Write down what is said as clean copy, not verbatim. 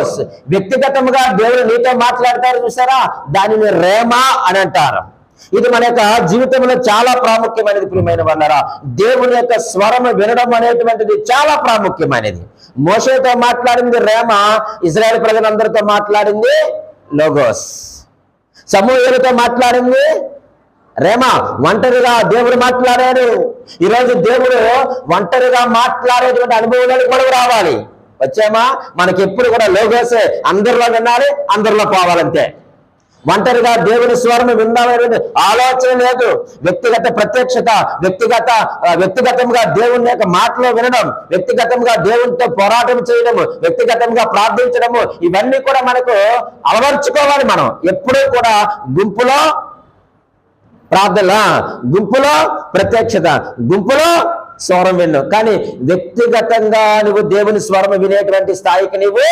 Logos. వ్యక్తిగతంగా దేవుడు నీతో మాట్లాడతారు చూసారా, దానిని రేమా అని అంటారు. ఇది మన యొక్క జీవితంలో చాలా ప్రాముఖ్యమైనది ప్రియమైన వాళ్ళారా. దేవుని యొక్క స్వరము వినడం అనేటువంటిది చాలా ప్రాముఖ్యమైనది. మోషేతో మాట్లాడింది రేమా, ఇశ్రాయేలు ప్రజలందరితో మాట్లాడింది లోగోస్. సమూయేలుతో మాట్లాడింది రేమా. ఒంటరిగా దేవుడు మాట్లాడాడు. ఈరోజు దేవుడు ఒంటరిగా మాట్లాడేటువంటి అనుభవాలు కూడా రావాలి. వచ్చామా? మనకి ఎప్పుడు కూడా లోగోసే, అందరిలో వినాలి, అందరిలో పోవాలంతే. ఒంటరిగా దేవుని స్వరం విందామనేది ఆలోచన లేదు. వ్యక్తిగత ప్రత్యక్షత, వ్యక్తిగతంగా దేవుని యొక్క మాటలో వినడం, వ్యక్తిగతంగా దేవునితో పోరాటం చేయడము, వ్యక్తిగతంగా ప్రార్థించడము, ఇవన్నీ కూడా మనకు అలవర్చుకోవాలి. మనం ఎప్పుడూ కూడా గుంపులో ప్రార్థన, గుంపులో ప్రత్యక్షత, గుంపులో స్వరం విన్ను. కానీ వ్యక్తిగతంగా నువ్వు దేవుని స్వరం వినేటువంటి స్థాయికి నువ్వు